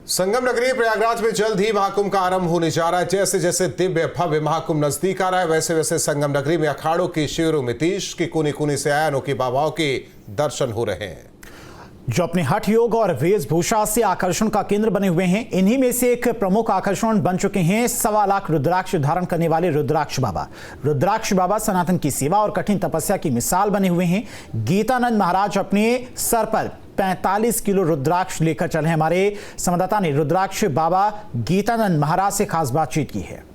संगम नगरी प्रयागराज में जल्द ही महाकुंभ का आरंभ होने जा रहा है। जैसे जैसे दिव्य भव्य महाकुंभ नजदीक आ रहा है, वैसे वैसे संगम नगरी में अखाड़ों की शिविरों में तीज की कोने कोने से आए अनोखे बाबाओं के दर्शन हो रहे हैं, जो अपने हठ योग और वेशभूषा से आकर्षण का केंद्र बने हुए हैं। इन्हीं में से एक प्रमुख आकर्षण बन चुके हैं 1.25 लाख रुद्राक्ष धारण करने वाले रुद्राक्ष बाबा। रुद्राक्ष बाबा सनातन की सेवा और कठिन तपस्या की मिसाल बने हुए हैं। गीतानंद महाराज अपने सर पर 45 किलो रुद्राक्ष लेकर चले। हमारे संवाददाता ने रुद्राक्ष बाबा गीतानंद महाराज से खास बातचीत की है।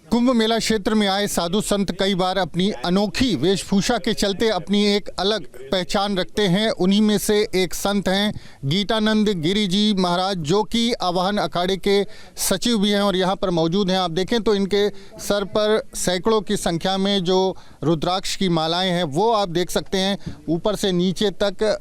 कुंभ मेला क्षेत्र में आए साधु संत कई बार अपनी अनोखी वेशभूषा के चलते अपनी एक अलग पहचान रखते हैं। उन्हीं में से एक संत हैं गीतानंद गिरी जी महाराज, जो कि आवाहन अखाड़े के सचिव भी हैं और यहाँ पर मौजूद हैं। आप देखें तो इनके सर पर सैकड़ों की संख्या में जो रुद्राक्ष की मालाएं हैं वो आप देख सकते हैं। ऊपर से नीचे तक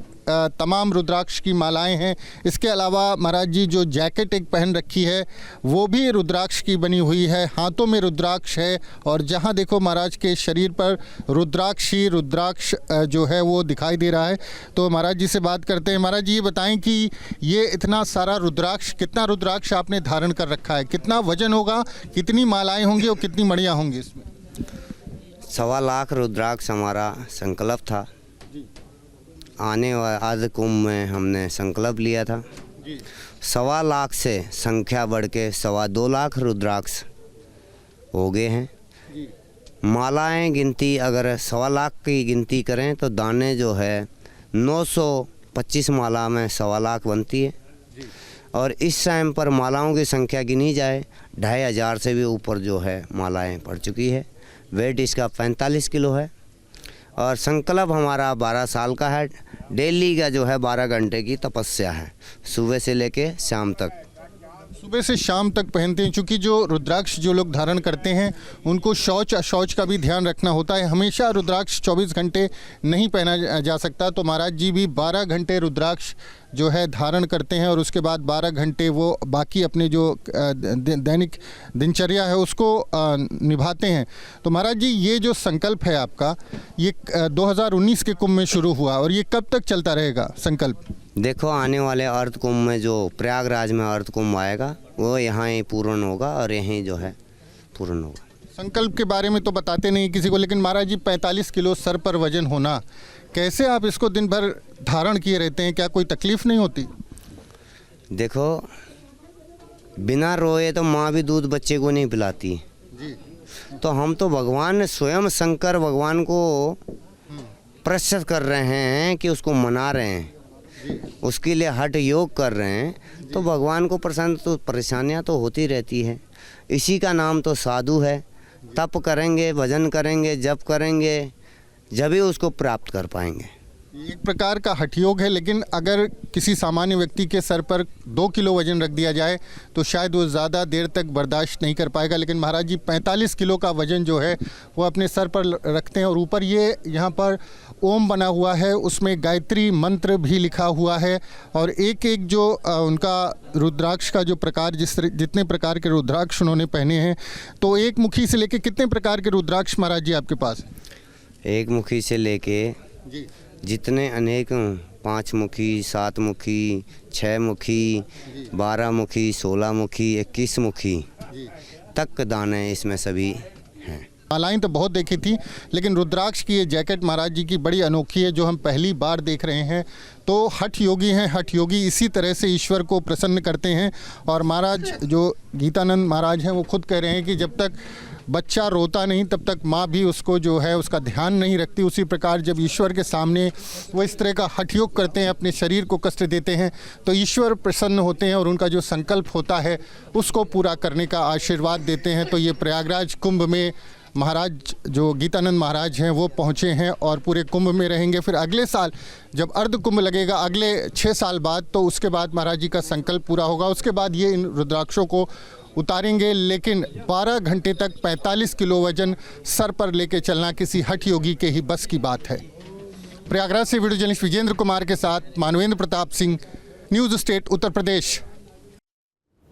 तमाम रुद्राक्ष की मालाएं हैं। इसके अलावा महाराज जी जो जैकेट एक पहन रखी है वो भी रुद्राक्ष की बनी हुई है। हाथों में रुद्राक्ष है और जहां देखो महाराज के शरीर पर रुद्राक्ष ही रुद्राक्ष जो है वो दिखाई दे रहा है। तो महाराज जी से बात करते हैं। महाराज जी ये बताएं कि ये इतना सारा रुद्राक्ष, कितना रुद्राक्ष आपने धारण कर रखा है, कितना वजन होगा, कितनी मालाएं होंगी और कितनी मणियाँ होंगी इसमें? 1.25 लाख रुद्राक्ष हमारा संकल्प था। आने वाले कुंभ में हमने संकल्प लिया था। 1.25 लाख से संख्या बढ़ के 2.25 लाख रुद्राक्ष हो गए हैं। मालाएं गिनती अगर 1.25 लाख की गिनती करें तो दाने जो है 925 माला में 1.25 लाख बनती है। और इस टाइम पर मालाओं की संख्या गिनी जाए 2500 से भी ऊपर जो है मालाएं पड़ चुकी है। वेट इसका 45 किलो है और संकल्प हमारा 12 साल का है। डेली का जो है 12 घंटे की तपस्या है, सुबह से लेके शाम तक। सुबह से शाम तक पहनते हैं, क्योंकि जो रुद्राक्ष जो लोग धारण करते हैं उनको शौच अशौच का भी ध्यान रखना होता है। हमेशा रुद्राक्ष 24 घंटे नहीं पहना जा सकता। तो महाराज जी भी 12 घंटे रुद्राक्ष जो है धारण करते हैं और उसके बाद 12 घंटे वो बाकी अपने जो दैनिक दिनचर्या है उसको निभाते हैं। तो महाराज जी ये जो संकल्प है आपका, ये 2019 के कुंभ में शुरू हुआ और ये कब तक चलता रहेगा संकल्प? देखो आने वाले अर्ध कुंभ में जो प्रयागराज में अर्ध कुंभ आएगा वो यहाँ ही पूर्ण होगा और यहीं जो है पूर्ण होगा। संकल्प के बारे में तो बताते नहीं किसी को, लेकिन महाराज जी 45 किलो सर पर वजन होना, कैसे आप इसको दिन भर धारण किए रहते हैं? क्या कोई तकलीफ नहीं होती? देखो बिना रोए तो माँ भी दूध बच्चे को नहीं पिलाती जी। तो हम तो भगवान स्वयं शंकर भगवान को प्रस्तुत कर रहे हैं कि उसको मना रहे हैं, उसके लिए हठ योग कर रहे हैं। तो भगवान को प्रसन्न, तो परेशानियां तो होती रहती है। इसी का नाम तो साधु है। तप करेंगे, भजन करेंगे, जप करेंगे, जब ही उसको प्राप्त कर पाएंगे। एक प्रकार का हठ योग है, लेकिन अगर किसी सामान्य व्यक्ति के सर पर 2 किलो वजन रख दिया जाए तो शायद वो ज़्यादा देर तक बर्दाश्त नहीं कर पाएगा। लेकिन महाराज जी 45 किलो का वजन जो है वो अपने सर पर रखते हैं और ऊपर ये यहाँ पर ओम बना हुआ है, उसमें गायत्री मंत्र भी लिखा हुआ है। और एक एक जो उनका रुद्राक्ष का जो प्रकार, जितने प्रकार के रुद्राक्ष उन्होंने पहने हैं, तो एक मुखी से लेके कितने प्रकार के रुद्राक्ष महाराज जी आपके पास? एक मुखी से लेके जितने अनेक 5 मुखी, 7 मुखी, 6 मुखी, 12 मुखी, 16 मुखी, 21 मुखी तक दाने इसमें सभी हैं। मालाएं तो बहुत देखी थी, लेकिन रुद्राक्ष की ये जैकेट महाराज जी की बड़ी अनोखी है, जो हम पहली बार देख रहे हैं। तो हठ योगी हैं, हठ योगी इसी तरह से ईश्वर को प्रसन्न करते हैं। और महाराज जो गीतानंद महाराज हैं वो खुद कह रहे हैं कि जब तक बच्चा रोता नहीं तब तक माँ भी उसको जो है उसका ध्यान नहीं रखती। उसी प्रकार जब ईश्वर के सामने वो इस तरह का हठ योग करते हैं, अपने शरीर को कष्ट देते हैं, तो ईश्वर प्रसन्न होते हैं और उनका जो संकल्प होता है उसको पूरा करने का आशीर्वाद देते हैं। तो ये प्रयागराज कुंभ में महाराज जो गीतानंद महाराज हैं वो पहुँचे हैं और पूरे कुंभ में रहेंगे। फिर अगले साल जब अर्ध कुंभ लगेगा, अगले 6 साल बाद, तो उसके बाद महाराज जी का संकल्प पूरा होगा। उसके बाद ये इन रुद्राक्षों को उतारेंगे। लेकिन 12 घंटे तक 45 किलो वजन सर पर लेके चलना किसी हठ योगी के ही बस की बात है। प्रयागराज से वीडियो जर्नलिस्ट विजेंद्र कुमार के साथ मानवेंद्र प्रताप सिंह, न्यूज़ स्टेट उत्तर प्रदेश।